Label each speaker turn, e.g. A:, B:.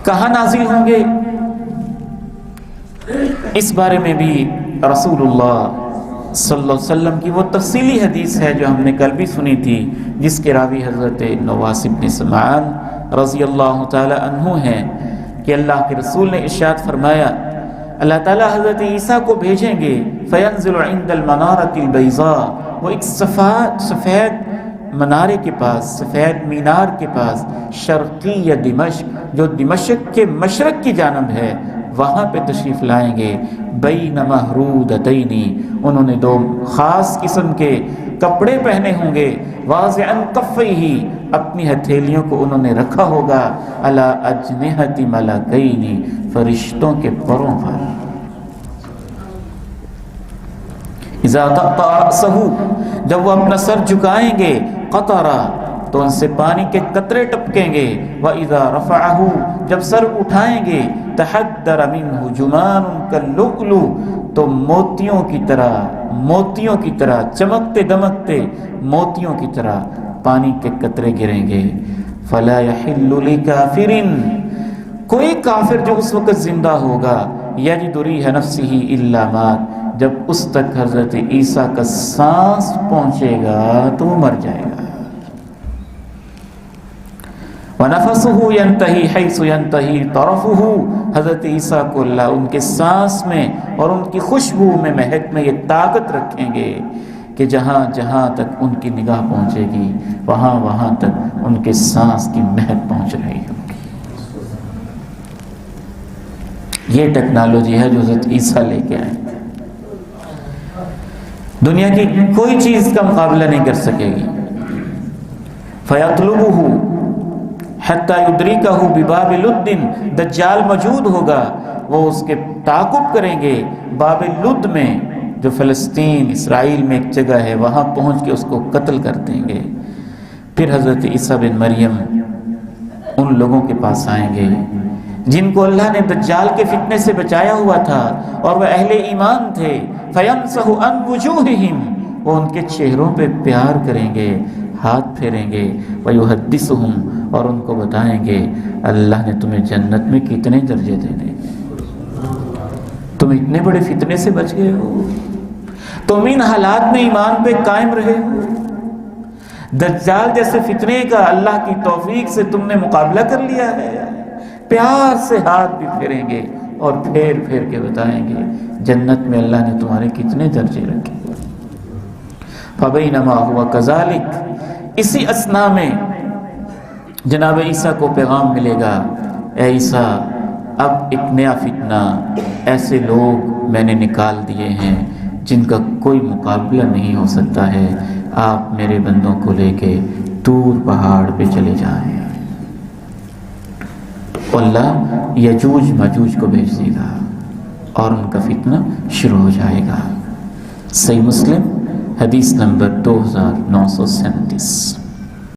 A: کہاں نازل ہوں گے؟ اس بارے میں بھی رسول اللہ صلی اللہ علیہ وسلم کی وہ تفصیلی حدیث ہے جو ہم نے کل بھی سنی تھی، جس کے راوی حضرت نواس بن سمعان رضی اللہ تعالی عنہ ہیں کہ اللہ کے رسول نے ارشاد فرمایا اللہ تعالیٰ حضرت عیسیٰ کو بھیجیں گے فینزل عند المنارۃ البیضاء، وہ ایک سفید منارے کے پاس، سفید مینار کے پاس، شرقی دمشق جو دمشق کے مشرق کی جانب ہے، وہاں پہ تشریف لائیں گے۔ بین محرودتین، انہوں نے دو خاص قسم کے کپڑے پہنے ہوں گے، واضعا کفیہ، اپنی ہتھیلیوں کو انہوں نے رکھا ہوگا، علی اجنحۃ ملکین، فرشتوں کے پروں پر۔ اذا طأطأ رأسہ، جب وہ اپنا سر جھکائیں گے، قطرہ، تو ان سے پانی کے قطرے ٹپکیں گے، وَإِذَا رَفَعَهُ، جب سر اٹھائیں گے، تَحَدَّرَ مِنْهُ جُمَانٌ كَاللُّؤْلُؤِ، تو موتیوں کی طرح چمکتے دمکتے موتیوں کی طرح پانی کے قطرے گریں گے۔ فَلَا يَحِلُّ لِكَافِرٍ، کوئی کافر جو اس وقت زندہ ہوگا، يَجِدُ رِيحَ نَفْسِهِ إِلَّا مَاتَ، جب اس تک حضرت عیسیٰ کا سانس پہنچے گا تو وہ مر جائے گا۔ وَنَفَسُهُ يَنْتَهِي حَيْثُ يَنْتَهِي طَرَفُهُ، حضرت عیسیٰ کو اللہ ان کے سانس میں اور ان کی خوشبو میں، مہک میں یہ طاقت رکھیں گے کہ جہاں جہاں تک ان کی نگاہ پہنچے گی، وہاں وہاں تک ان کے سانس کی مہک پہنچ رہی ہوگی۔ یہ ٹیکنالوجی ہے جو حضرت عیسیٰ لے کے آئے، دنیا کی کوئی چیز کا مقابلہ نہیں کر سکے گی۔ فَيَطْلُبُهُ حتی یدرکہ بباب لد، دجال موجود ہوگا، وہ اس کے تعاقب کریں گے باب لد میں، جو فلسطین اسرائیل میں ایک جگہ ہے، وہاں پہنچ کے اس کو قتل کر دیں گے۔ پھر حضرت عیسیٰ بن مریم ان لوگوں کے پاس آئیں گے جن کو اللہ نے دجال کے فتنے سے بچایا ہوا تھا اور وہ اہل ایمان تھے۔ فَيَمْسَحُ عَنْ وُجُوهِهِمْ، وہ ان کے چہروں پہ پیار کریں گے، ہاتھ پھیریں گے۔ وَيُحَدِّثُهُمْ، اور ان کو بتائیں گے اللہ نے تمہیں جنت میں کتنے درجے دینے، تم اتنے بڑے فتنے سے بچ گئے ہو، تم ان حالات میں ایمان پہ قائم رہے ہو، دجال جیسے فتنے کا اللہ کی توفیق سے تم نے مقابلہ کر لیا ہے۔ پیار سے ہاتھ بھی پھیریں گے اور پھیر پھیر کے بتائیں گے جنت میں اللہ نے تمہارے کتنے درجے رکھے۔ فَبَيْنَمَا هُوَ كَذَلِكَ، اسی اثنا میں جناب عیسیٰ کو پیغام ملے گا، اے عیسیٰ اب ایک نیا فتنہ، ایسے لوگ میں نے نکال دیے ہیں جن کا کوئی مقابلہ نہیں ہو سکتا ہے، آپ میرے بندوں کو لے کے دور پہاڑ پہ چلے جائیں۔ اللہ یجوج ماجوج کو بھیج دے گا اور ان کا فتنہ شروع ہو جائے گا۔ صحیح مسلم حدیث نمبر 2937۔